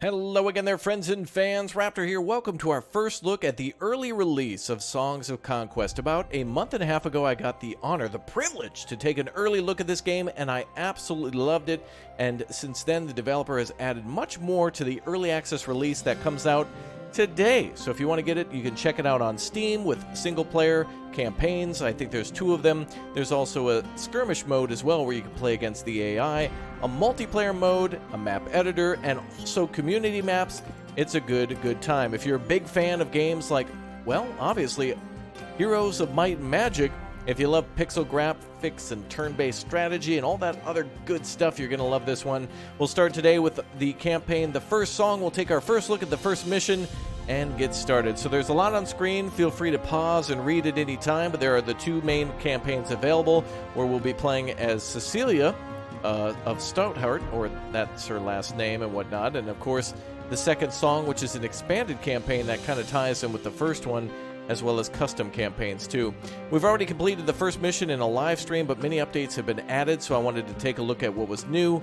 Hello again there, friends and fans. Raptor here. Welcome to our first look at the early release of Songs of Conquest. About a month and a half ago, I got the honor, the privilege to take an early look at this game, and I absolutely loved it. And since then, the developer has added much more to the early access release that comes out today. So if you want to get it, you can check it out on Steam with single-player campaigns. I think there's 2 of them. There's also a skirmish mode as well where you can play against the AI, a multiplayer mode, a map editor, and also community maps. It's a good time. If you're a big fan of games like, well, obviously, Heroes of Might and Magic, if you love pixel graphics and turn-based strategy and all that other good stuff, you're going to love this one. We'll start today with the campaign, the first song. We'll take our first look at the first mission and get started. So there's a lot on screen. Feel free to pause and read at any time, but there are the 2 main campaigns available where we'll be playing as Cecilia of Stoutheart, or that's her last name and whatnot. And of course, the second song, which is an expanded campaign that kind of ties in with the first one, as well as custom campaigns too. We've already completed the first mission in a live stream, but many updates have been added, so I wanted to take a look at what was new.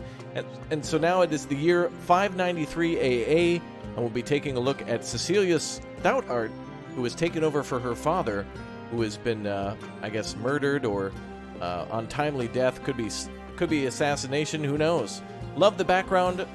And so now it is the year 593 AA, and we'll be taking a look at Cecilia Stoutheart, who has taken over for her father, who has been, I guess, murdered or untimely death. Could be assassination, who knows. Love the background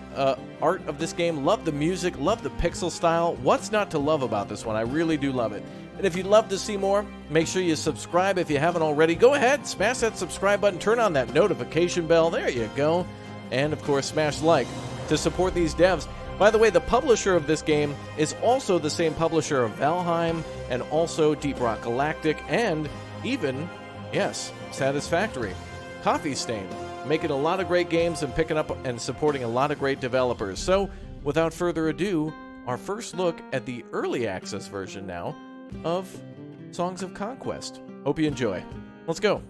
art of this game, love the music, love the pixel style. What's not to love about this one? I really do love it. And if you'd love to see more, make sure you subscribe if you haven't already. Go ahead, smash that subscribe button, turn on that notification bell. There you go. And of course, smash like to support these devs. By the way, the publisher of this game is also the same publisher of Valheim and also Deep Rock Galactic and even, yes, Satisfactory. Coffee Stain. Making a lot of great games and picking up and supporting a lot of great developers. So, without further ado, our first look at the early access version now of Songs of Conquest. Hope you enjoy. Let's go.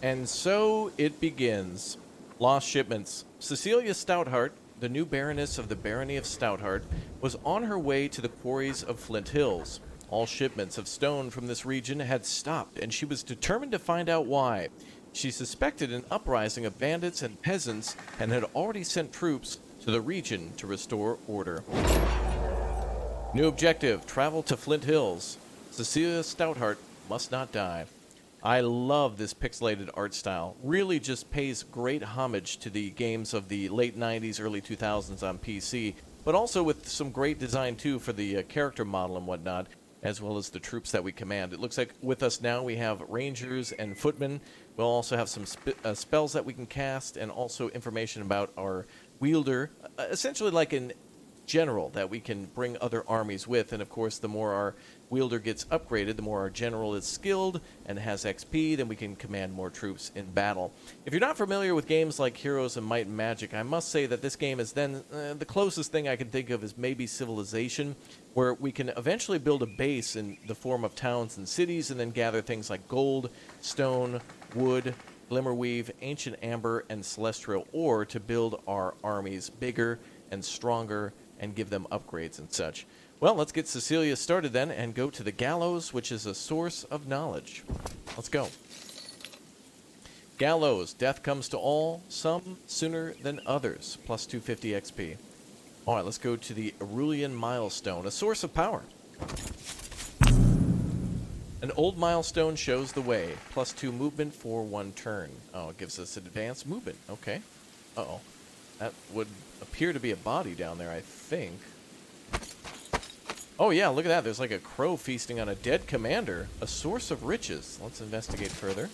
And so it begins. Lost shipments. Cecilia Stoutheart, the new Baroness of the Barony of Stoutheart, was on her way to the quarries of Flint Hills. All shipments of stone from this region had stopped, and she was determined to find out why. She suspected an uprising of bandits and peasants and had already sent troops to the region to restore order. New objective, travel to Flint Hills. Cecilia Stoutheart must not die. I love this pixelated art style. Really just pays great homage to the games of the late 90s, early 2000s on PC, but also with some great design too for the character model and whatnot, as well as the troops that we command. It looks like with us now we have rangers and footmen. We'll also have some spells that we can cast and also information about our wielder, essentially like in general that we can bring other armies with. And of course, the more our wielder gets upgraded, the more our general is skilled and has XP, then we can command more troops in battle. If you're not familiar with games like Heroes of Might and Magic, I must say that this game is then the closest thing I can think of is maybe Civilization, where we can eventually build a base in the form of towns and cities and then gather things like gold, stone, wood, glimmerweave, ancient amber, and celestial ore to build our armies bigger and stronger and give them upgrades and such. Well, let's get Cecilia started then and go to the gallows, which is a source of knowledge. Let's go. Gallows. Death comes to all, some sooner than others. Plus 250 XP. All right, let's go to the Aurelian Milestone, a source of power. An old milestone shows the way. Plus 2 movement for 1 turn. Oh, it gives us advanced movement. Okay. Uh-oh. That would appear to be a body down there, I think. Oh yeah, look at that. There's like a crow feasting on a dead commander. A source of riches. Let's investigate further.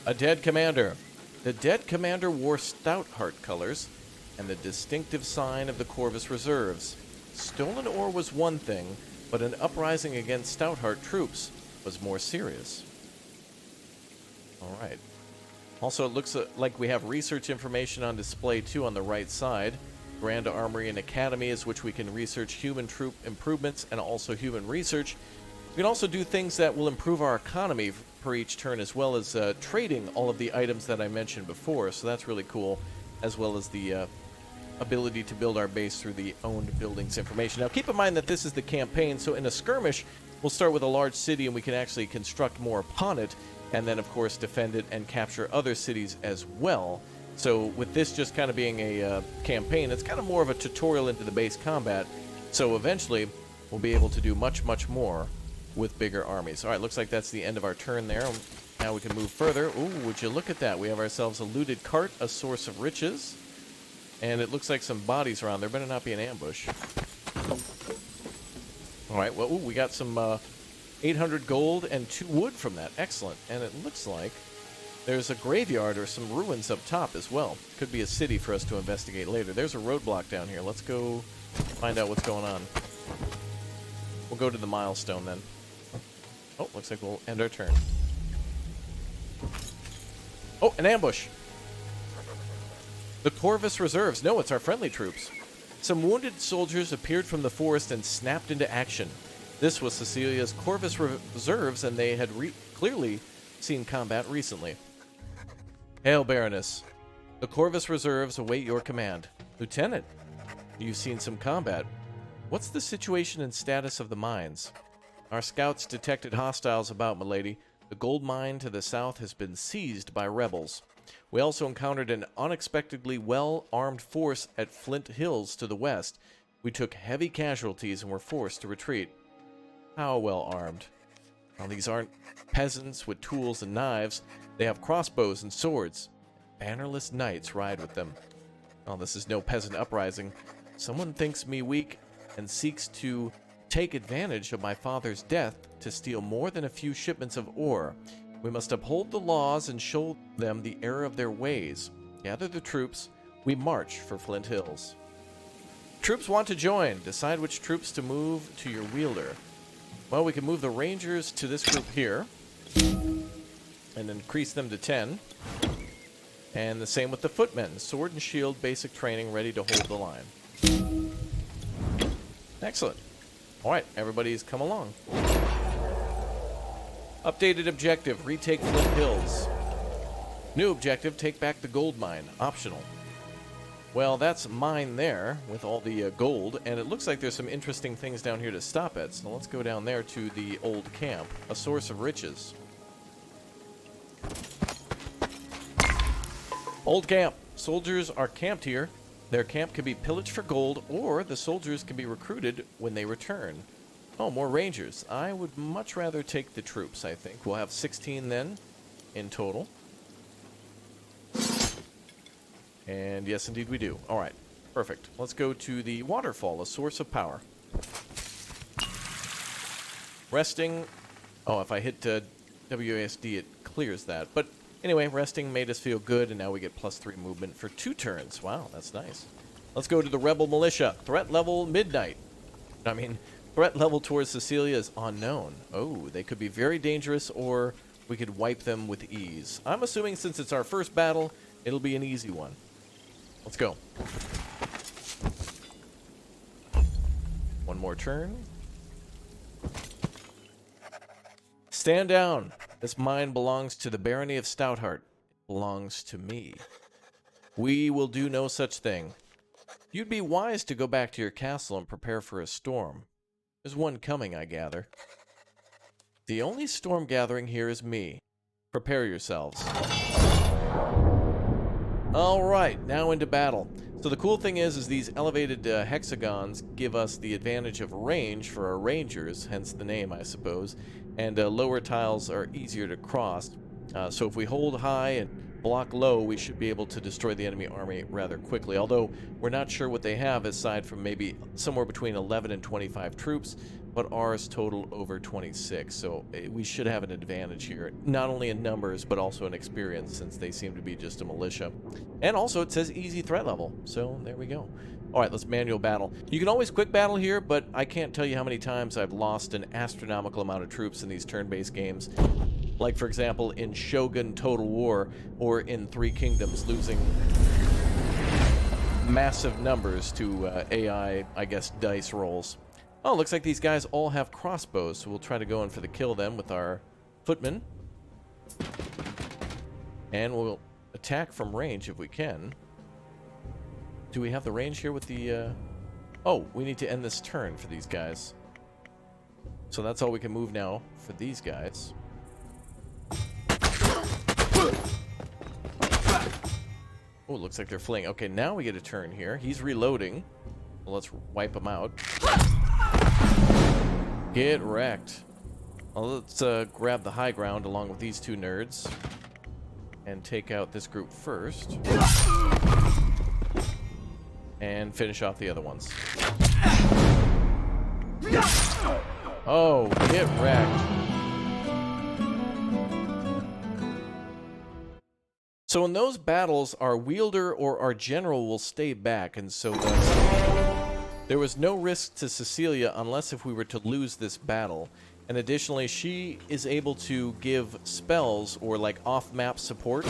A dead commander. The dead commander wore Stoutheart colors and the distinctive sign of the Corvus Reserves. Stolen ore was one thing, but an uprising against Stoutheart troops was more serious. All right. Also, it looks like we have research information on display too on the right side. Grand Armory and Academy is which we can research human troop improvements and also human research. We can also do things that will improve our economy per each turn, as well as trading all of the items that I mentioned before, so that's really cool, as well as the ability to build our base through the owned buildings information. Now keep in mind that this is the campaign, so in a skirmish, we'll start with a large city and we can actually construct more upon it. and then of course defend it and capture other cities as well. So with this just kind of being a campaign, it's kind of more of a tutorial into the base combat. So eventually we'll be able to do much, much more with bigger armies. All right, looks like that's the end of our turn there. Now we can move further. Ooh, would you look at that? We have ourselves a looted cart, a source of riches, and it looks like some bodies around. There better not be an ambush. All right, well, ooh, we got some 800 gold and 2 wood from that. Excellent. And it looks like there's a graveyard or some ruins up top as well. Could be a city for us to investigate later. There's a roadblock down here. Let's go find out what's going on. We'll go to the milestone then. Oh, looks like we'll end our turn. Oh, an ambush! The Corvus Reserves. No, it's our friendly troops. Some wounded soldiers appeared from the forest and snapped into action. This was Cecilia's Corvus Reserves, and they had clearly seen combat recently. Hail, Baroness. The Corvus Reserves await your command. Lieutenant, you've seen some combat. What's the situation and status of the mines? Our scouts detected hostiles about, milady. The gold mine to the south has been seized by rebels. We also encountered an unexpectedly well-armed force at Flint Hills to the west. We took heavy casualties and were forced to retreat. How well-armed? Well, these aren't peasants with tools and knives. They have crossbows and swords. Bannerless knights ride with them. Well, this is no peasant uprising. Someone thinks me weak and seeks to take advantage of my father's death to steal more than a few shipments of ore. We must uphold the laws and show them the error of their ways. Gather the troops. We march for Flint Hills. Troops want to join. Decide which troops to move to your wielder. Well, we can move the Rangers to this group here and increase them to 10. And the same with the Footmen. Sword and shield, basic training, ready to hold the line. Excellent. All right, everybody's come along. Updated objective, retake Flint Hills. New objective, take back the gold mine. Optional. Well, that's mine there with all the gold, and it looks like there's some interesting things down here to stop at. So let's go down there to the old camp, a source of riches. Old camp. Soldiers are camped here. Their camp can be pillaged for gold, or the soldiers can be recruited when they return. Oh, more rangers. I would much rather take the troops, I think. We'll have 16 then in total. And yes, indeed we do. All right, perfect. Let's go to the waterfall, a source of power. Resting. Oh, if I hit WASD, it clears that. But anyway, resting made us feel good, and now we get +3 movement for 2 turns. Wow, that's nice. Let's go to the Rebel Militia. Threat level midnight. Threat level towards Cecilia is unknown. Oh, they could be very dangerous, or we could wipe them with ease. I'm assuming since it's our first battle, it'll be an easy one. Let's go. One more turn. Stand down. This mine belongs to the Barony of Stoutheart. It belongs to me. We will do no such thing. You'd be wise to go back to your castle and prepare for a storm. There's one coming, I gather. The only storm gathering here is me. Prepare yourselves. All right, now into battle. So the cool thing is these elevated hexagons give us the advantage of range for our rangers, hence the name, I suppose. And lower tiles are easier to cross. So if we hold high and block low, we should be able to destroy the enemy army rather quickly. Although we're not sure what they have aside from maybe somewhere between 11 and 25 troops, but ours total over 26. So we should have an advantage here, not only in numbers, but also in experience, since they seem to be just a militia. And also it says easy threat level, so there we go. All right, let's manual battle. You can always quick battle here, but I can't tell you how many times I've lost an astronomical amount of troops in these turn-based games. Like, for example, in Shogun Total War, or in Three Kingdoms, losing massive numbers to AI, I guess, dice rolls. Oh, looks like these guys all have crossbows, so we'll try to go in for the kill then with our footmen. And we'll attack from range if we can. Do we have the range here with the... Oh, we need to end this turn for these guys. So that's all we can move now for these guys. Oh, it looks like they're fleeing. Okay, now we get a turn here. He's reloading. Well, let's wipe him out. Get wrecked. Well, let's grab the high ground along with these two nerds and take out this group first. And finish off the other ones. Oh, get wrecked. So in those battles, our wielder or our general will stay back, and so there was no risk to Cecilia unless if we were to lose this battle. And additionally, she is able to give spells or like off-map support.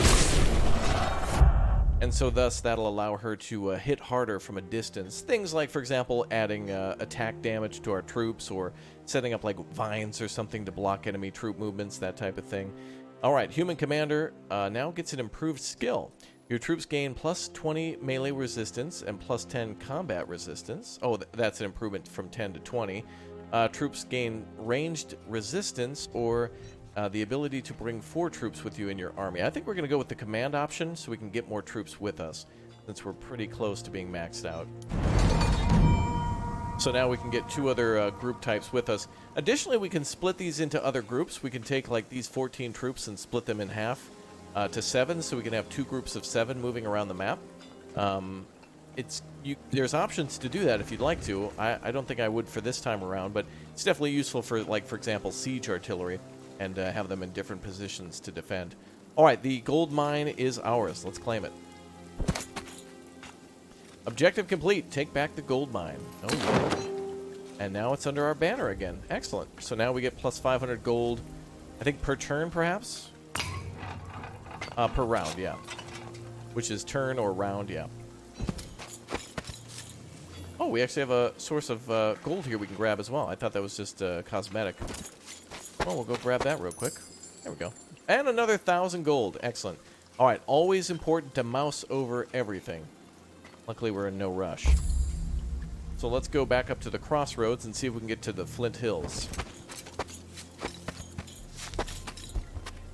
And so thus that'll allow her to hit harder from a distance. Things like, for example, adding attack damage to our troops or setting up like vines or something to block enemy troop movements, that type of thing. Alright, Human Commander now gets an improved skill. Your troops gain plus 20 melee resistance and plus 10 combat resistance. Oh, that's an improvement from 10 to 20. Troops gain ranged resistance or the ability to bring 4 troops with you in your army. I think we're going to go with the command option so we can get more troops with us, since we're pretty close to being maxed out. So now we can get 2 other group types with us. Additionally, we can split these into other groups. We can take like these 14 troops and split them in half to 7, so we can have 2 groups of 7 moving around the map. There's options to do that if you'd like to. I don't think I would for this time around, but it's definitely useful for, like, for example, siege artillery, and have them in different positions to defend. Alright, the gold mine is ours. Let's claim it. Objective complete. Take back the gold mine. Oh, yeah. And now it's under our banner again. Excellent. So now we get plus 500 gold, I think per turn, perhaps? Per round, yeah. Which is turn or round, yeah. Oh, we actually have a source of gold here we can grab as well. I thought that was just cosmetic. Well, we'll go grab that real quick. There we go. And another 1,000 gold. Excellent. All right, always important to mouse over everything. Luckily, we're in no rush. So let's go back up to the crossroads and see if we can get to the Flint Hills.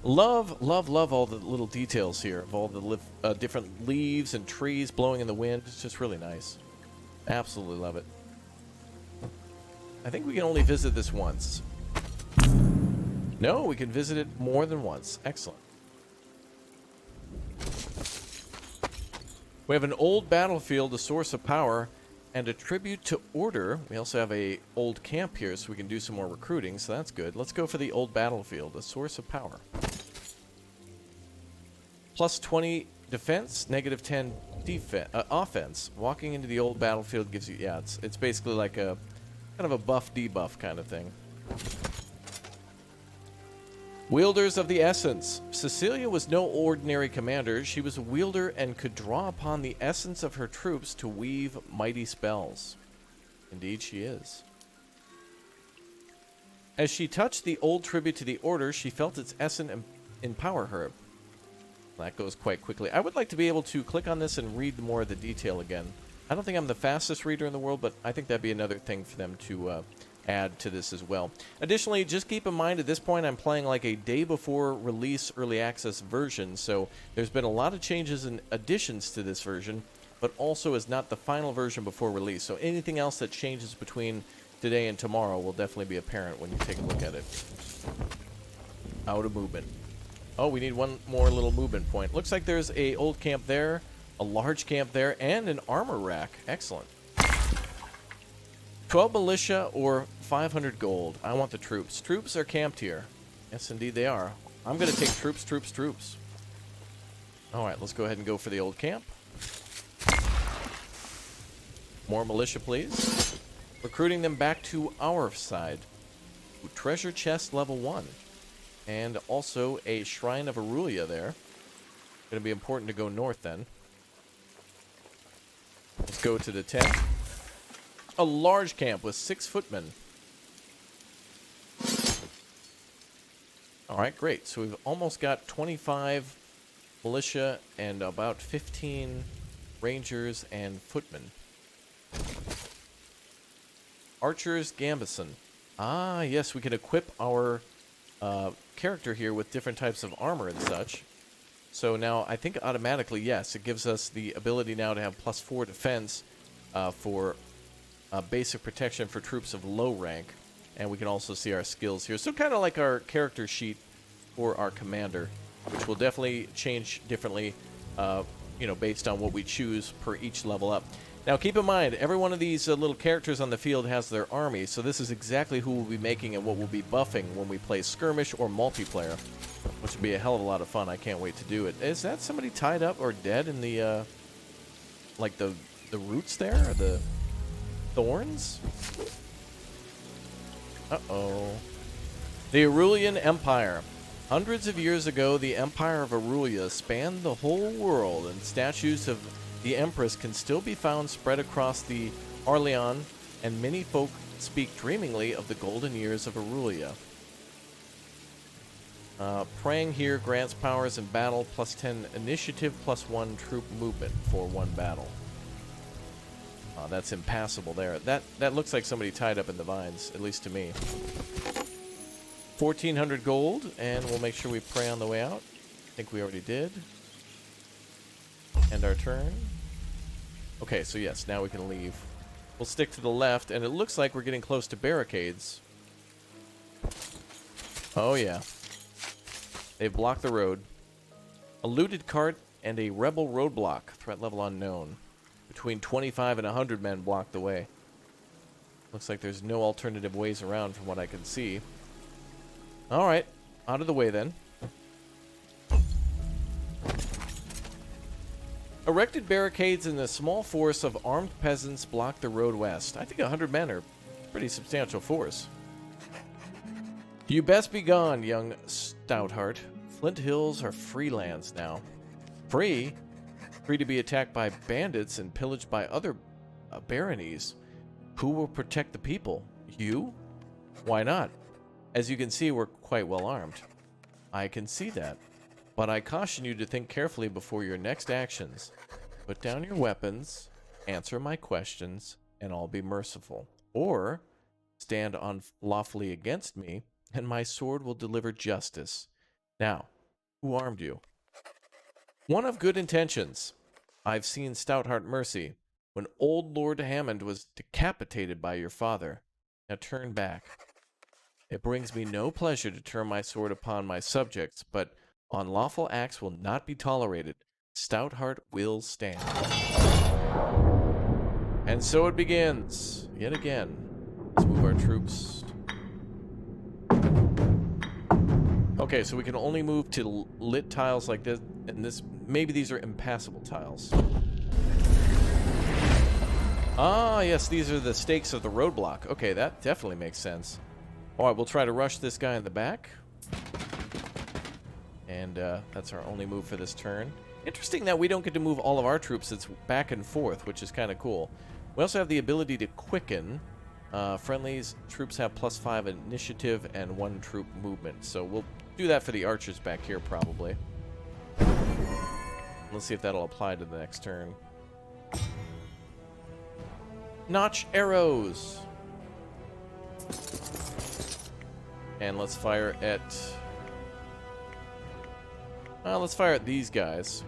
Love, love, love all the little details here of all the different leaves and trees blowing in the wind. It's just really nice. Absolutely love it. I think we can only visit this once. No, we can visit it more than once. Excellent. We have an old battlefield, a source of power, and a tribute to order. We also have a old camp here, so we can do some more recruiting, so that's good. Let's go for the old battlefield, a source of power. Plus 20 defense, negative 10 offense. Walking into the old battlefield gives you, yeah, it's basically like a kind of a buff debuff kind of thing. Wielders of the Essence. Cecilia was no ordinary commander. She was a wielder and could draw upon the essence of her troops to weave mighty spells. Indeed she is. As she touched the old tribute to the Order, she felt its essence empower her. That goes quite quickly. I would like to be able to click on this and read more of the detail again. I don't think I'm the fastest reader in the world, but I think that'd be another thing for them to add to this as well. Additionally, just keep in mind at this point I'm playing like a day before release early access version, so there's been a lot of changes and additions to this version, but also is not the final version before release. So anything else that changes between today and tomorrow will definitely be apparent when you take a look at it. Out of movement. Oh, we need one more little movement point. Looks like there's a old camp there, a large camp there, and an armor rack. Excellent. 12 militia or 500 gold. I want the troops. Troops are camped here. Yes, indeed they are. I'm going to take troops, troops, troops. All right, let's go ahead and go for the old camp. More militia, please. Recruiting them back to our side. Ooh, treasure chest level 1. And also a Shrine of Aurelia there. Going to be important to go north then. Let's go to the tent. A large camp with 6 footmen. Alright, great. So we've almost got 25 militia and about 15 rangers and footmen. Archers Gambison. Ah, yes, we can equip our character here with different types of armor and such. So now I think automatically, yes, it gives us the ability now to have +4 defense for basic protection for troops of low rank. And we can also see our skills here. So kind of like our character sheet for our commander, which will definitely change differently, you know, based on what we choose per each level up. Now keep in mind, every one of these little characters on the field has their army, so this is exactly who we'll be making and what we'll be buffing when we play skirmish or multiplayer, which will be a hell of a lot of fun. I can't wait to do it. Is that somebody tied up or dead in the, like the roots there, or the thorns? Uh-oh. The Aurelian Empire. Hundreds of years ago, the Empire of Aurelia spanned the whole world, and statues of the Empress can still be found spread across the Arleon, and many folk speak dreamingly of the golden years of Aurelia. Praying here grants powers in battle, +10 initiative, +1 troop movement for one battle. That's impassable there. That looks like somebody tied up in the vines, at least to me. 1,400 gold, and we'll make sure we pray on the way out. I think we already did. End our turn. Okay, so yes, now we can leave. We'll stick to the left, and it looks like we're getting close to barricades. Oh yeah. They've blocked the road. A looted cart and a rebel roadblock. Threat level unknown. Between 25 and 100 men block the way. Looks like there's no alternative ways around from what I can see. Alright, out of the way then. Erected barricades and a small force of armed peasants block the road west. I think 100 men are a pretty substantial force. You best be gone, young Stoutheart. Flint Hills are free lands now. Free? Free to be attacked by bandits and pillaged by other baronies. Who will protect the people? You? Why not? As you can see, we're quite well armed. I can see that. But I caution you to think carefully before your next actions. Put down your weapons, answer my questions, and I'll be merciful. Or stand unlawfully against me, and my sword will deliver justice. Now, who armed you? One of good intentions. I've seen Stoutheart mercy when old Lord Hammond was decapitated by your father. Now turn back. It brings me no pleasure to turn my sword upon my subjects, but unlawful acts will not be tolerated. Stoutheart will stand. And so it begins. Yet again. Let's move our troops. Okay, so we can only move to lit tiles like this, and this, maybe these are impassable tiles. Ah, yes, these are the stakes of the roadblock. Okay, that definitely makes sense. Alright, we'll try to rush this guy in the back. And that's our only move for this turn. Interesting that we don't get to move all of our troops. It's back and forth, which is kind of cool. We also have the ability to quicken. Friendlies, troops have +5 initiative and 1 troop movement. So we'll do that for the archers back here, probably. Let's see if that'll apply to the next turn. Notch arrows! And let's fire at... let's fire at these guys.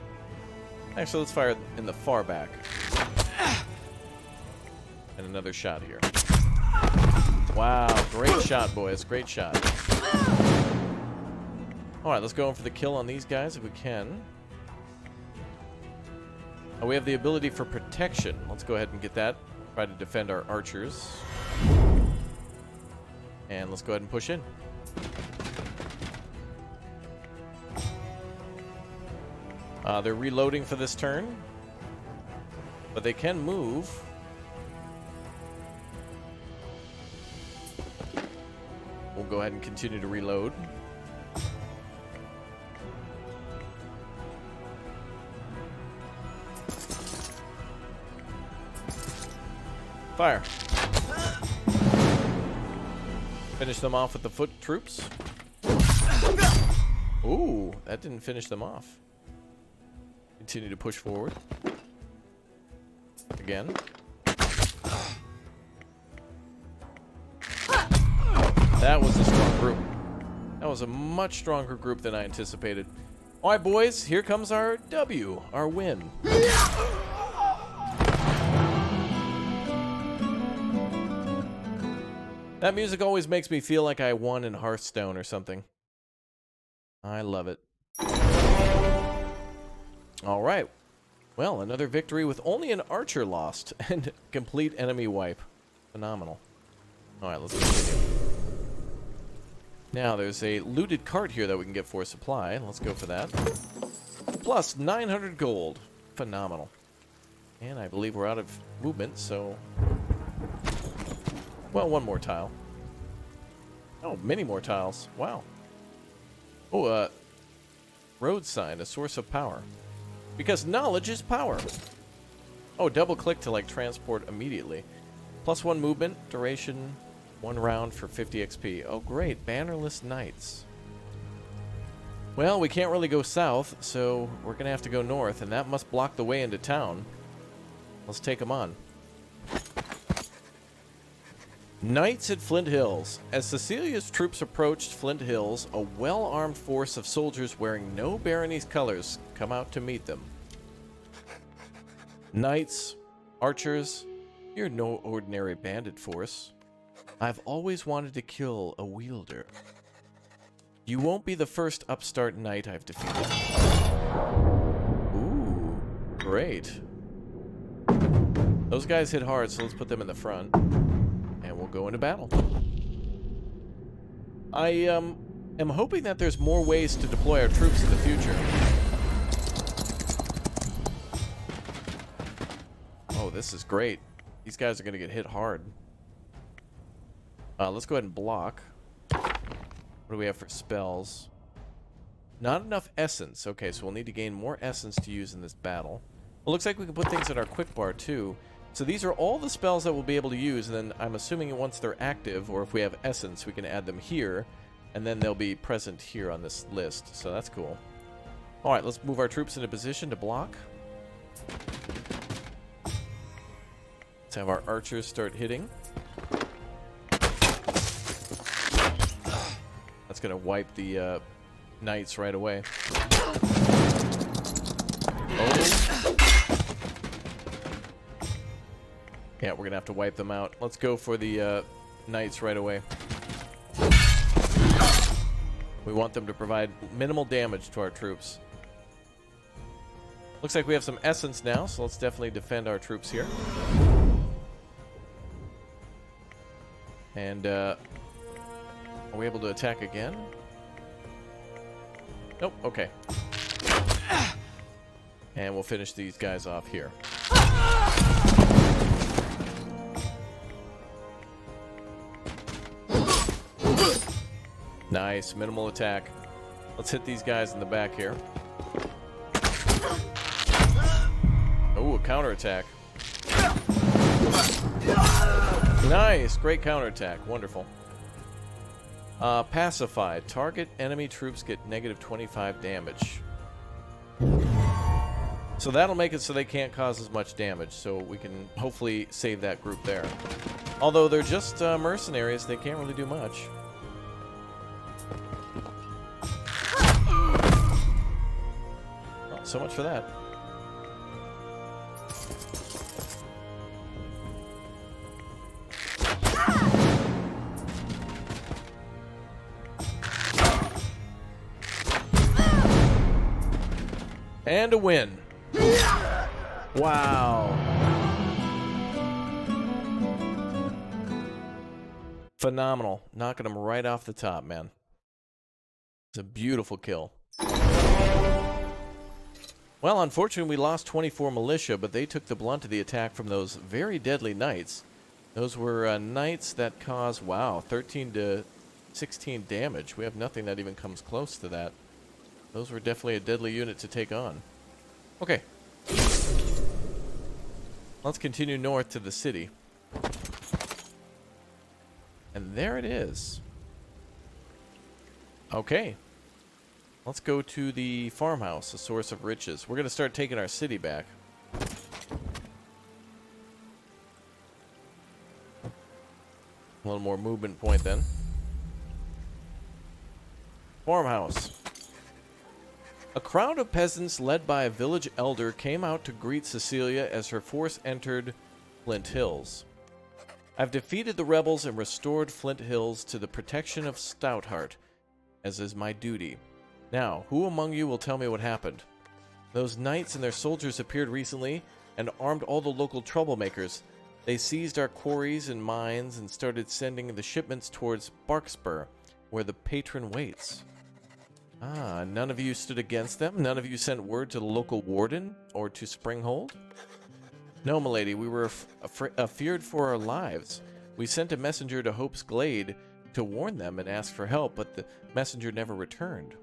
Actually, let's fire in the far back. And another shot here. Wow, great shot, boys. Great shot. Alright, let's go in for the kill on these guys if we can. Oh, we have the ability for protection. Let's go ahead and get that. Try to defend our archers. And let's go ahead and push in. They're reloading for this turn. But they can move. We'll go ahead and continue to reload. Fire. Finish them off with the foot troops. Ooh, that didn't finish them off. Continue to push forward. Again. That was a strong group. That was a much stronger group than I anticipated. All right, boys, here comes our W, our win. That music always makes me feel like I won in Hearthstone or something. I love it. All right. Well, another victory with only an archer lost and complete enemy wipe. Phenomenal. All right, let's continue. Now, there's a looted cart here that we can get for supply. Let's go for that. Plus 900 gold. Phenomenal. And I believe we're out of movement, so... Well, one more tile. Oh, many more tiles. Wow. Oh, road sign, a source of power. Because knowledge is power. Oh, double click to, like, transport immediately. Plus 1 movement, duration, 1 round for 50 XP. Oh, great. Bannerless Knights. Well, we can't really go south, so we're going to have to go north, and that must block the way into town. Let's take them on. Knights at Flint Hills. As Cecilia's troops approached Flint Hills, a well-armed force of soldiers wearing no barony's colors come out to meet them. Knights, archers, you're no ordinary bandit force. I've always wanted to kill a wielder. You won't be the first upstart knight I've defeated. Ooh, great. Those guys hit hard, so let's put them in the front. And we'll go into battle. I am hoping that there's more ways to deploy our troops in the future. Oh, this is great. These guys are going to get hit hard. Let's go ahead and block. What do we have for spells? Not enough essence. Okay, so we'll need to gain more essence to use in this battle. It looks like we can put things in our quick bar too. So these are all the spells that we'll be able to use, and then I'm assuming once they're active, or if we have essence, we can add them here, and then they'll be present here on this list, so that's cool. Alright, let's move our troops into position to block. Let's have our archers start hitting. That's going to wipe the knights right away. Oh. Yeah, we're going to have to wipe them out. Let's go for the knights right away. We want them to provide minimal damage to our troops. Looks like we have some essence now, so let's definitely defend our troops here. And, are we able to attack again? Nope, okay. And we'll finish these guys off here. Nice, minimal attack. Let's hit these guys in the back here. Oh, a counterattack. Nice, great counterattack. Wonderful. Pacified. Target enemy troops get negative 25 damage. So that'll make it so they can't cause as much damage, so we can hopefully save that group there. Although they're just mercenaries, they can't really do much. So much for that. And a win. Wow. Phenomenal. Knocking them right off the top, man. It's a beautiful kill. Well, unfortunately, we lost 24 militia, but they took the blunt of the attack from those very deadly knights. Those were knights that cause, wow, 13 to 16 damage. We have nothing that even comes close to that. Those were definitely a deadly unit to take on. Okay. Let's continue north to the city. And there it is. Okay. Let's go to the farmhouse, a source of riches. We're going to start taking our city back. A little more movement point then. Farmhouse. A crowd of peasants led by a village elder came out to greet Cecilia as her force entered Flint Hills. I've defeated the rebels and restored Flint Hills to the protection of Stoutheart, as is my duty. Now, who among you will tell me what happened? Those knights and their soldiers appeared recently and armed all the local troublemakers. They seized our quarries and mines and started sending the shipments towards Barkspur, where the patron waits. Ah, none of you stood against them? None of you sent word to the local warden or to Springhold? No, milady, we were feared for our lives. We sent a messenger to Hope's Glade to warn them and ask for help, but the messenger never returned.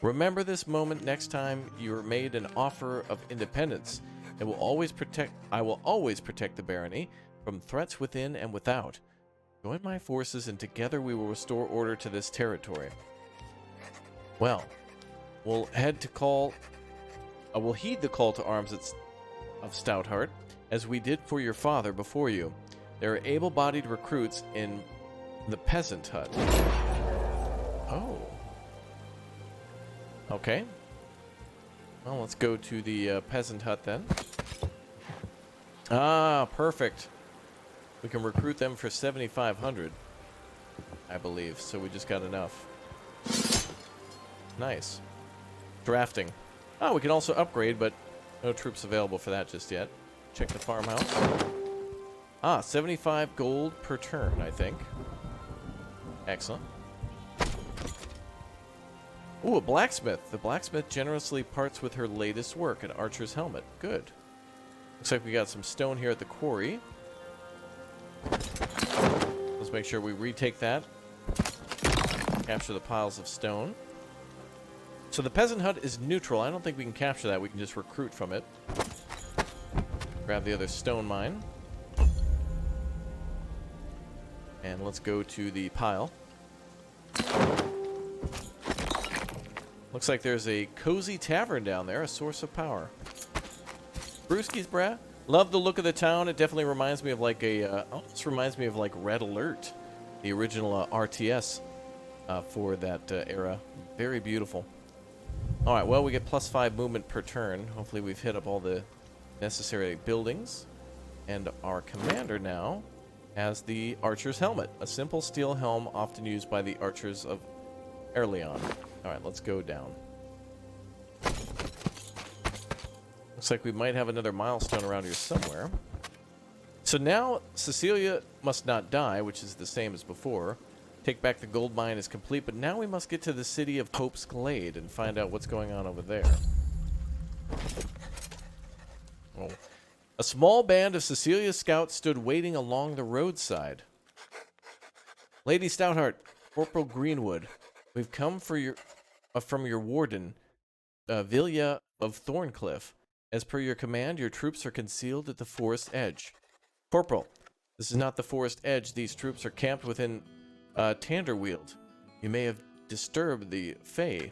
Remember this moment next time you are made an offer of independence. I will always protect the barony from threats within and without. Join my forces and together we will restore order to this territory. Well, we'll heed the call to arms of Stoutheart, as we did for your father before you. There are able-bodied recruits in the peasant hut. Oh. Okay. Well, let's go to the peasant hut then. Ah, perfect. We can recruit them for 7,500, I believe, so we just got enough. Nice. Drafting. Oh, we can also upgrade, but no troops available for that just yet. Check the farmhouse. Ah, 75 gold per turn, I think. Excellent. Ooh, a blacksmith. The blacksmith generously parts with her latest work, an archer's helmet. Good. Looks like we got some stone here at the quarry. Let's make sure we retake that. Capture the piles of stone. So the peasant hut is neutral. I don't think we can capture that. We can just recruit from it. Grab the other stone mine. And let's go to the pile. Looks like there's a cozy tavern down there, a source of power. Brewskis, brah. Love the look of the town. It definitely reminds me of like a, almost reminds me of like Red Alert, the original RTS for that era. Very beautiful. All right, well, we get +5 movement per turn. Hopefully we've hit up all the necessary buildings. And our commander now has the archer's helmet, a simple steel helm often used by the archers of Erleon. All right, let's go down. Looks like we might have another milestone around here somewhere. So now Cecilia must not die, which is the same as before. Take back the gold mine is complete, but now we must get to the city of Hope's Glade and find out what's going on over there. Oh. A small band of Cecilia's scouts stood waiting along the roadside. Lady Stoutheart, Corporal Greenwood, we've come for your, from your warden, Villia of Thorncliffe. As per your command, your troops are concealed at the forest edge. Corporal, this is not the forest edge. These troops are camped within Tanderweald. You may have disturbed the Fae.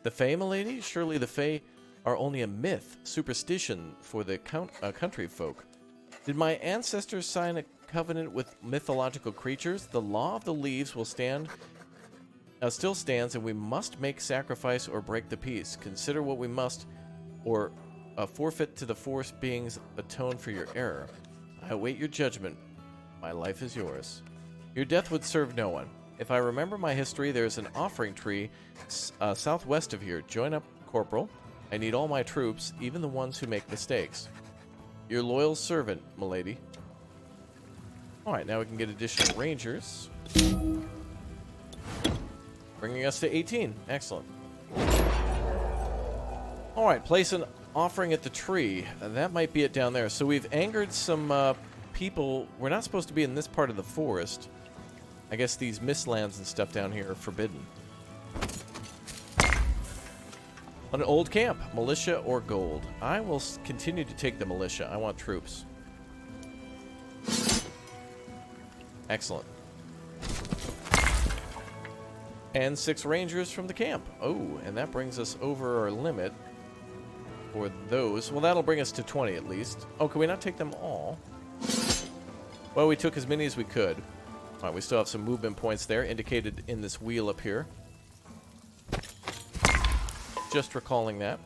The Fae, milady? Surely the Fae are only a myth, superstition for the country folk. Did my ancestors sign a covenant with mythological creatures? The law of the leaves will still stands, and we must make sacrifice or break the peace. Consider what we must, or forfeit to the forest beings, atone for your error. I await your judgment. My life is yours. Your death would serve no one. If I remember my history, there's an offering tree southwest of here. Join up, Corporal. I need all my troops, even the ones who make mistakes. Your loyal servant, milady. Alright, now we can get additional rangers. Bringing us to 18. Excellent. Alright, place an offering at the tree. That might be it down there. So we've angered some people. We're not supposed to be in this part of the forest. I guess these mistlands and stuff down here are forbidden. An old camp, militia or gold. I will continue to take the militia. I want troops. Excellent. And 6 rangers from the camp. Oh, and that brings us over our limit for those. Well, that'll bring us to 20 at least. Oh, can we not take them all? Well, we took as many as we could. All right, we still have some movement points there indicated in this wheel up here. Just recalling that.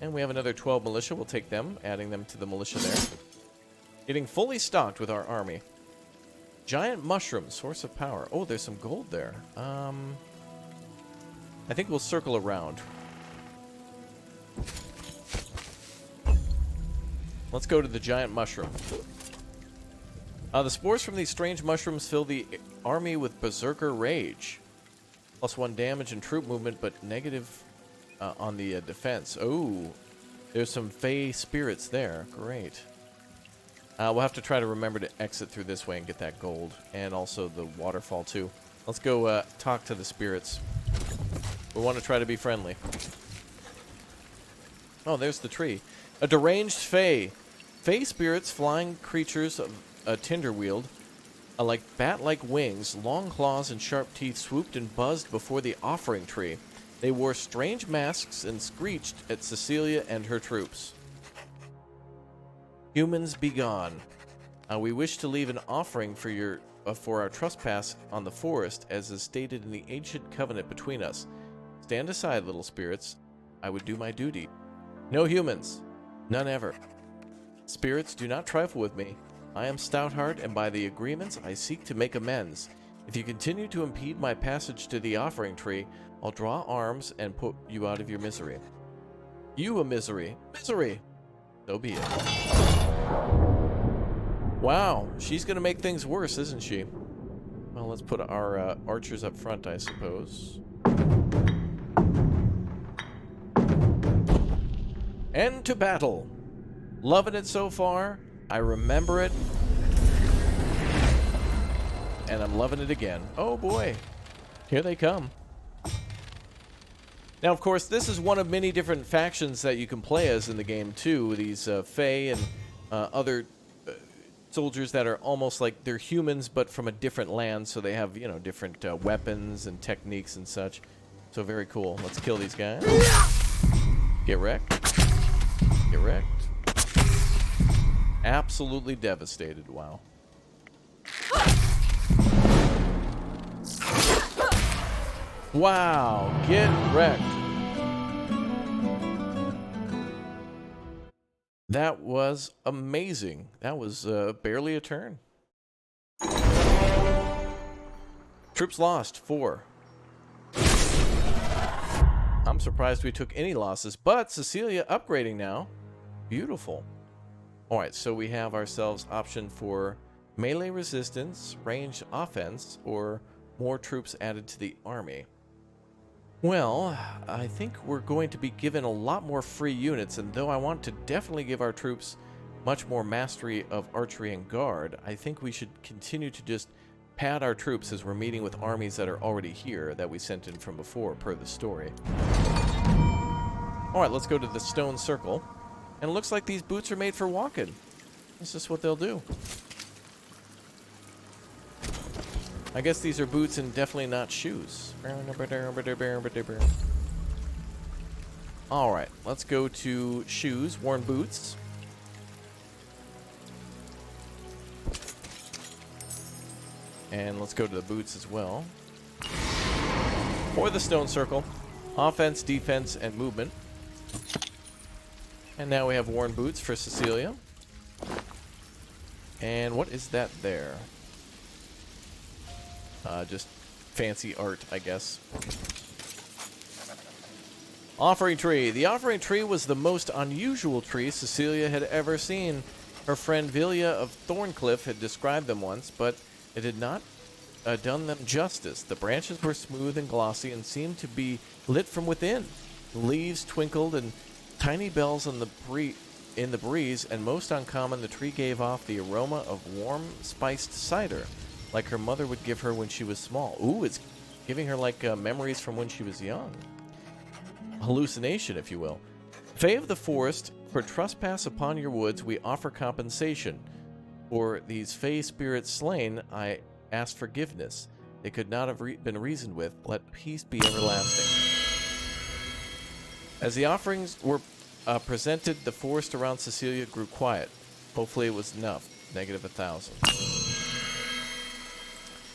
And we have another 12 militia. We'll take them, adding them to the militia there. Getting fully stocked with our army. Giant mushroom, source of power. Oh, there's some gold there. I think we'll circle around. Let's go to the giant mushroom. The spores from these strange mushrooms fill the army with berserker rage. +1 damage and troop movement, but negative on the defense. Oh, there's some Fae spirits there. Great. We'll have to try to remember to exit through this way and get that gold. And also the waterfall, too. Let's go talk to the spirits. We want to try to be friendly. Oh, there's the tree. A deranged Fae. Fae spirits, flying creatures of a tinder wield, like bat-like wings, long claws, and sharp teeth, swooped and buzzed before the offering tree. They wore strange masks and screeched at Cecilia and her troops. Humans, be gone. We wish to leave an offering for our trespass on the forest, as is stated in the ancient covenant between us. Stand aside, little spirits. I would do my duty. No humans. None ever. Spirits, do not trifle with me. I am Stoutheart, and by the agreements I seek to make amends. If you continue to impede my passage to the offering tree, I'll draw arms and put you out of your misery. You a misery. Misery! So be it. Wow, she's gonna make things worse, isn't she? Well, let's put our archers up front, I suppose. End to battle. Loving it so far. I remember it. And I'm loving it again. Oh boy. Here they come. Now, of course, this is one of many different factions that you can play as in the game, too. These Fae and other soldiers that are almost like they're humans, but from a different land, so they have, you know, different weapons and techniques and such. So very cool. Let's kill these guys. Get wrecked. Get wrecked. Absolutely devastated. Wow. Wow. Get wrecked. That was amazing. That was barely a turn. Troops lost, 4. I'm surprised we took any losses, but Cecilia upgrading now. Beautiful. Alright, so we have ourselves option for melee resistance, range offense, or more troops added to the army. Well, I think we're going to be given a lot more free units, and though I want to definitely give our troops much more mastery of archery and guard, I think we should continue to just pad our troops as we're meeting with armies that are already here that we sent in from before, per the story. Alright, let's go to the stone circle. And it looks like these boots are made for walking. That's just what they'll do. I guess these are boots and definitely not shoes. Alright, let's go to shoes, worn boots. And let's go to the boots as well. Or the stone circle. Offense, defense, and movement. And now we have worn boots for Cecilia. And what is that there? Just fancy art, I guess. Offering tree. The offering tree was the most unusual tree Cecilia had ever seen. Her friend Villia of Thorncliffe had described them once, but it had not done them justice. The branches were smooth and glossy and seemed to be lit from within. The leaves twinkled and tiny bells in the breeze, and most uncommon, the tree gave off the aroma of warm, spiced cider, like her mother would give her when she was small. Ooh, it's giving her like memories from when she was young. Hallucination, if you will. Fae of the forest, for trespass upon your woods, we offer compensation. For these Fae spirits slain, I ask forgiveness. They could not have been reasoned with. Let peace be everlasting. As the offerings were presented, the forest around Cecilia grew quiet. Hopefully it was enough. -1,000.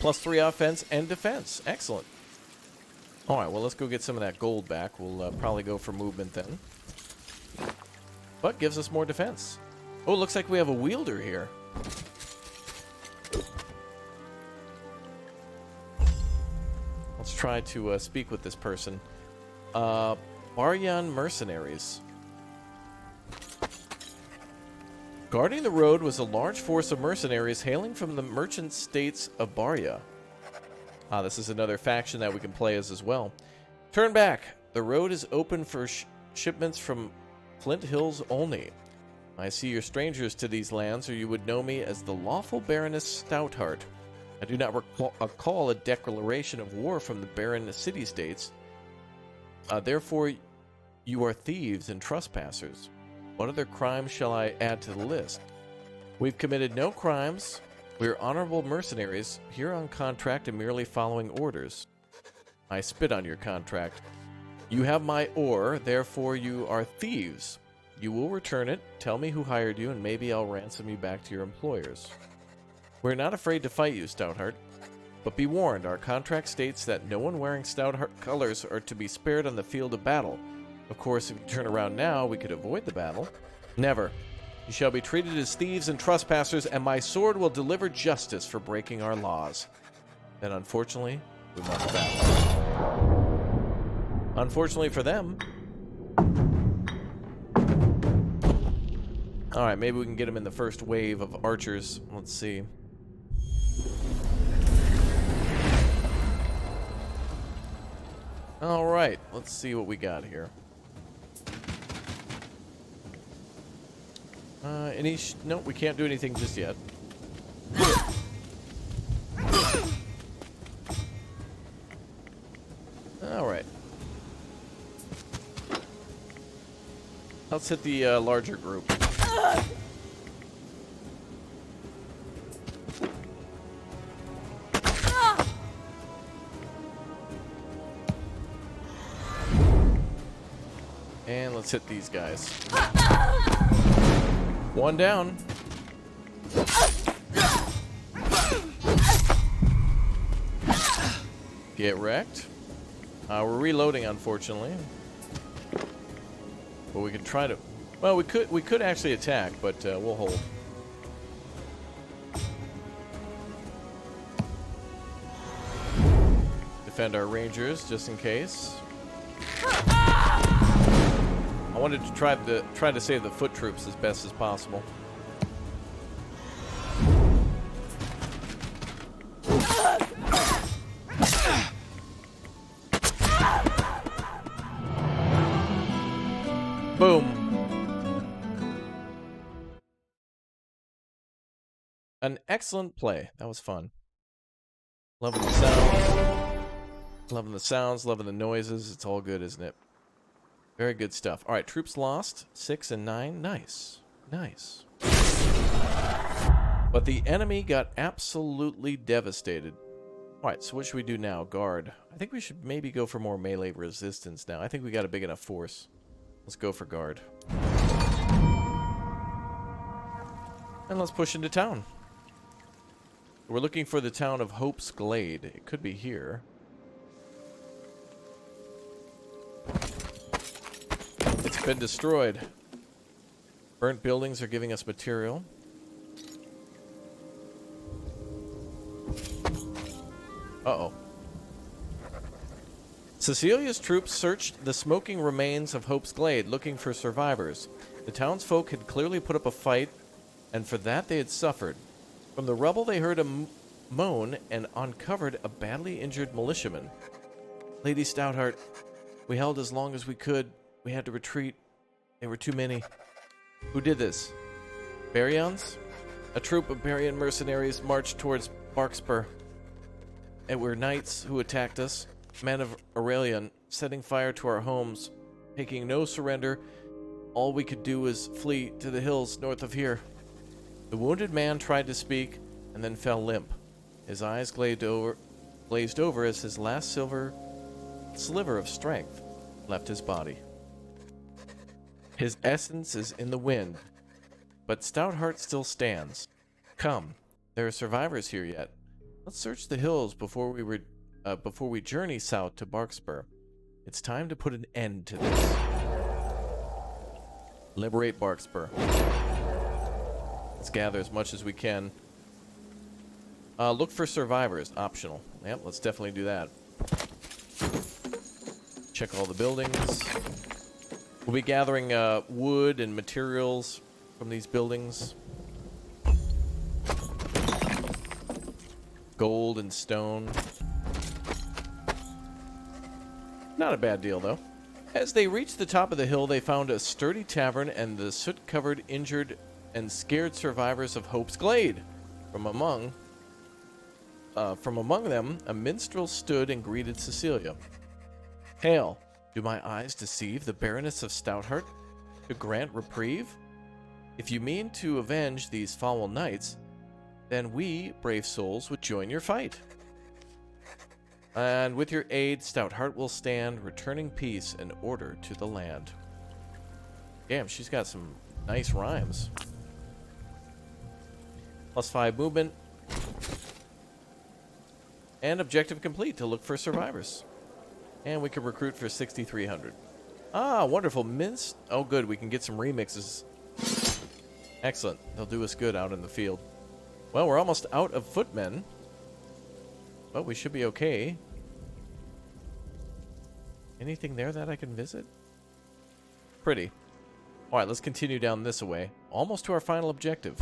+3 offense and defense. Excellent. Alright, well, let's go get some of that gold back. We'll probably go for movement then. But gives us more defense. Oh, looks like we have a wielder here. Let's try to speak with this person. Baryan Mercenaries. Guarding the road was a large force of mercenaries hailing from the merchant states of Barya. Ah, this is another faction that we can play as well. Turn back. The road is open for shipments from Flint Hills only. I see you're strangers to these lands, or you would know me as the lawful Baroness Stoutheart. I do not recall a declaration of war from the Baron city-states. Therefore, you are thieves and trespassers. What other crimes shall I add to the list? We've committed no crimes. We are honorable mercenaries, here on contract and merely following orders. I spit on your contract. You have my ore, therefore you are thieves. You will return it, tell me who hired you, and maybe I'll ransom you back to your employers. We're not afraid to fight you, Stoutheart. But be warned, our contract states that no one wearing Stoutheart colors are to be spared on the field of battle. Of course, if you turn around now, we could avoid the battle. Never. You shall be treated as thieves and trespassers, and my sword will deliver justice for breaking our laws. Then, unfortunately, we must battle. Unfortunately for them. Alright, maybe we can get them in the first wave of archers. Let's see. Alright, let's see what we got here. Nope, we can't do anything just yet. Alright. Let's hit the larger group. And let's hit these guys. One down. Get wrecked. We're reloading, unfortunately. But we can try to... Well, we could actually attack, but we'll hold. Defend our rangers, just in case. I wanted to try to save the foot troops as best as possible. Boom. An excellent play. That was fun. Loving the sounds. Loving the sounds, loving the noises. It's all good, isn't it? Very good stuff. All right, troops lost. 6 and 9. Nice. Nice. But the enemy got absolutely devastated. All right, so what should we do now? Guard. I think we should maybe go for more melee resistance now. I think we got a big enough force. Let's go for guard. And let's push into town. We're looking for the town of Hope's Glade. It could be here. It's been destroyed. Burnt buildings are giving us material. Uh-oh. Cecilia's troops searched the smoking remains of Hope's Glade, looking for survivors. The townsfolk had clearly put up a fight, and for that they had suffered. From the rubble they heard a moan and uncovered a badly injured militiaman. Lady Stoutheart, we held as long as we could. We had to retreat. There were too many. Who did this? Baryons? A troop of Baryan mercenaries marched towards Barkspur. It were knights who attacked us, men of Aurelian, setting fire to our homes, taking no surrender. All we could do was flee to the hills north of here. The wounded man tried to speak and then fell limp. His eyes glazed over as his last sliver of strength left his body. His essence is in the wind, but Stoutheart still stands. Come, there are survivors here yet. Let's search the hills before we before we journey south to Barkspur. It's time to put an end to this. Liberate Barkspur. Let's gather as much as we can. Look for survivors. Optional. Yep, let's definitely do that. Check all the buildings. We'll be gathering wood and materials from these buildings. Gold and stone. Not a bad deal, though. As they reached the top of the hill, they found a sturdy tavern and the soot-covered, injured, and scared survivors of Hope's Glade. From among them, a minstrel stood and greeted Cecilia. Hail, do my eyes deceive the Baroness of Stoutheart to grant reprieve? If you mean to avenge these foul knights, then we, brave souls, would join your fight. And with your aid, Stoutheart will stand, returning peace and order to the land. Damn, she's got some nice rhymes. +5 movement. And objective complete to look for survivors. And we can recruit for 6,300. Ah, wonderful. Oh, good. We can get some remixes. Excellent. They'll do us good out in the field. Well, we're almost out of footmen. But we should be okay. Anything there that I can visit? Pretty. Alright, let's continue down this way. Almost to our final objective.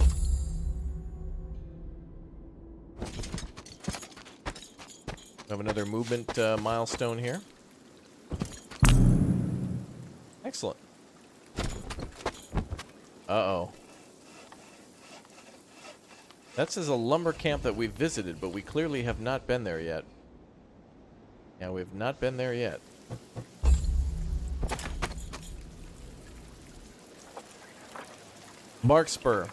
We have another movement milestone here. Excellent. Uh-oh. That says a lumber camp that we visited, but we clearly have not been there yet. Yeah, we've not been there yet. Barkspur.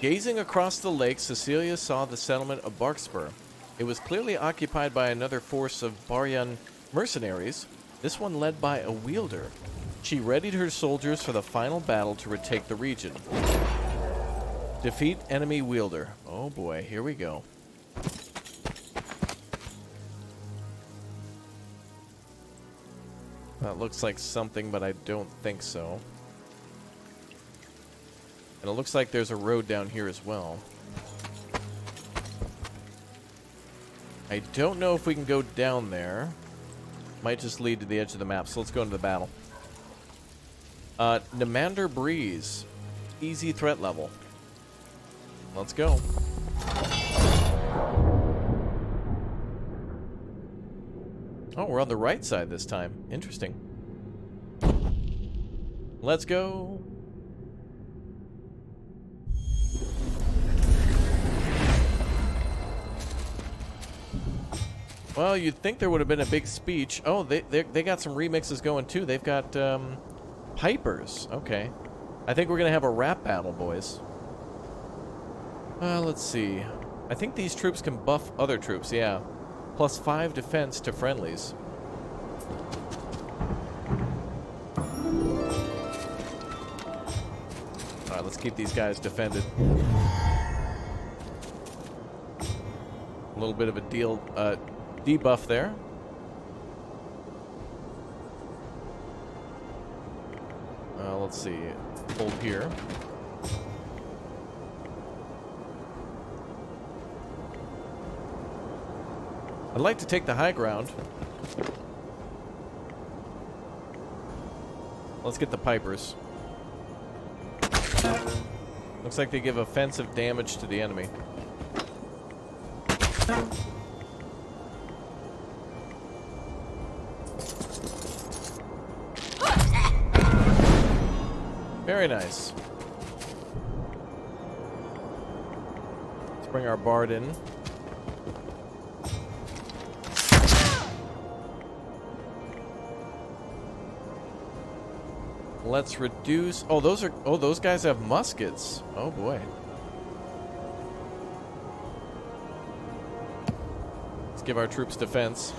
Gazing across the lake, Cecilia saw the settlement of Barkspur. It was clearly occupied by another force of Baryan mercenaries, this one led by a wielder. She readied her soldiers for the final battle to retake the region. Defeat enemy wielder. Oh boy, here we go. That looks like something, but I don't think so. And it looks like there's a road down here as well. I don't know if we can go down there. Might just lead to the edge of the map, so let's go into the battle. Nemander Breeze. Easy threat level. Let's go. Oh, we're on the right side this time. Interesting. Let's go. Well, you'd think there would have been a big speech. Oh, they got some remixes going too. They've got pipers. Okay. I think we're going to have a rap battle, boys. Let's see. I think these troops can buff other troops, yeah. +5 defense to friendlies. Alright, let's keep these guys defended. A little bit of a debuff there. Let's see. Hold here. I'd like to take the high ground. Let's get the pipers. Looks like they give offensive damage to the enemy. Very nice. Let's bring our bard in. Let's reduce. Oh, those guys have muskets. Oh boy. Let's give our troops defense.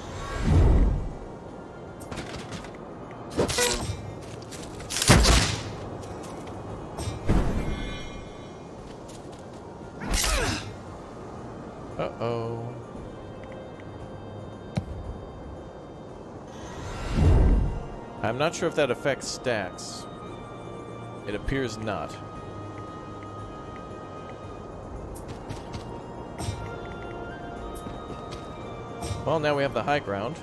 Uh-oh. I'm not sure if that affects stacks. It appears not. Well, now we have the high ground.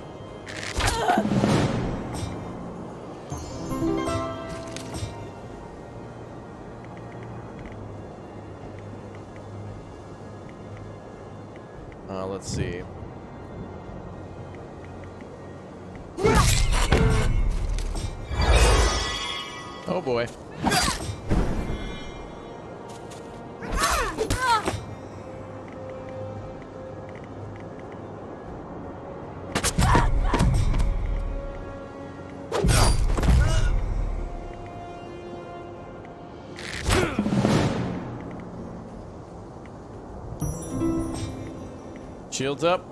Let's see. Oh boy. Shields up.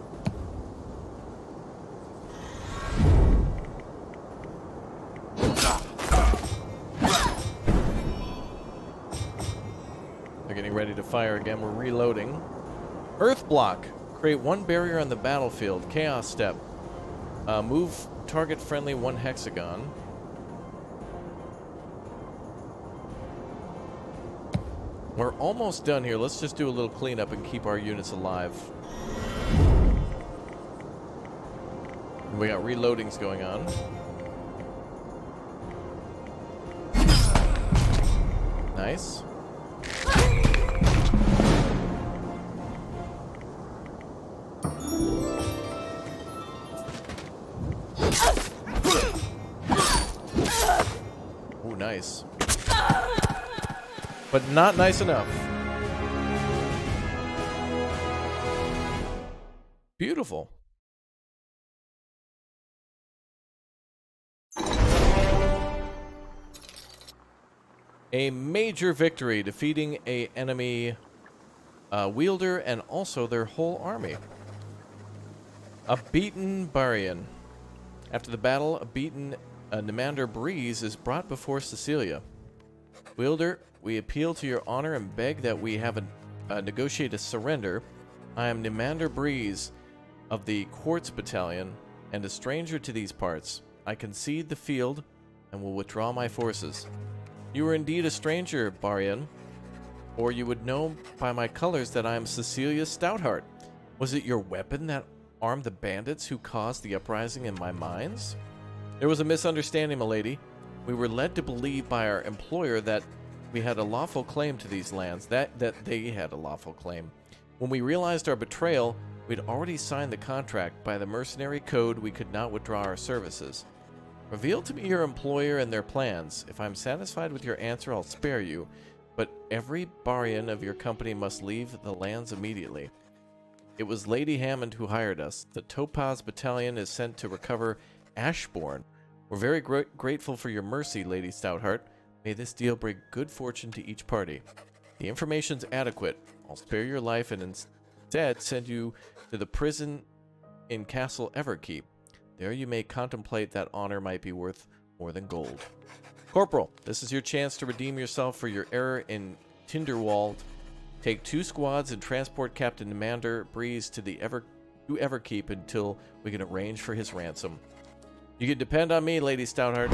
They're getting ready to fire again. We're reloading. Earth block. Create one barrier on the battlefield. Chaos step. Move target friendly 1 hexagon. We're almost done here. Let's just do a little cleanup and keep our units alive. We got reloadings going on. Nice. Ooh, nice. But not nice enough. Beautiful. A major victory, defeating an enemy wielder and also their whole army. A beaten Barian. After the battle, a beaten Nimander Breeze is brought before Cecilia. Wielder, we appeal to your honor and beg that we have negotiate a surrender. I am Nimander Breeze of the Quartz Battalion and a stranger to these parts. I concede the field and will withdraw my forces. You are indeed a stranger, Barian, or you would know by my colors that I am Cecilia Stoutheart. Was it your weapon that armed the bandits who caused the uprising in my mines? There was a misunderstanding, milady. We were led to believe by our employer that we had a lawful claim to these lands, that they had a lawful claim. When we realized our betrayal, we'd already signed the contract. By the mercenary code, we could not withdraw our services. Reveal to me your employer and their plans. If I'm satisfied with your answer, I'll spare you, but every Barian of your company must leave the lands immediately. It was Lady Hammond who hired us. The Topaz Battalion is sent to recover Ashbourne. We're very grateful for your mercy, Lady Stoutheart. May this deal bring good fortune to each party. The information's adequate. I'll spare your life and instead send you to the prison in Castle Everkeep. There you may contemplate that honor might be worth more than gold. Corporal, this is your chance to redeem yourself for your error in Tinderwald. Take 2 squads and transport Captain Nimander Breeze to the Everkeep until we can arrange for his ransom. You can depend on me, Lady Stoutheart.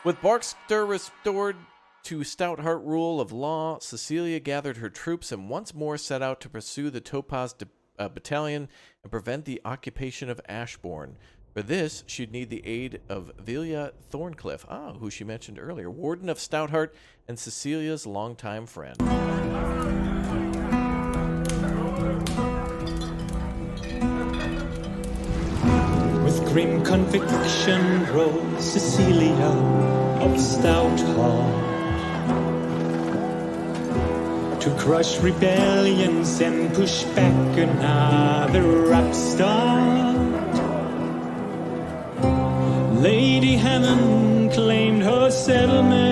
With Barkster restored to Stoutheart rule of law, Cecilia gathered her troops and once more set out to pursue the Topaz Battalion and prevent the occupation of Ashbourne. For this, she'd need the aid of Velia Thorncliffe, who she mentioned earlier, Warden of Stoutheart and Cecilia's longtime friend. With grim conviction rose Cecilia of Stoutheart to crush rebellions and push back another upstart. Lady Hammond claimed her settlement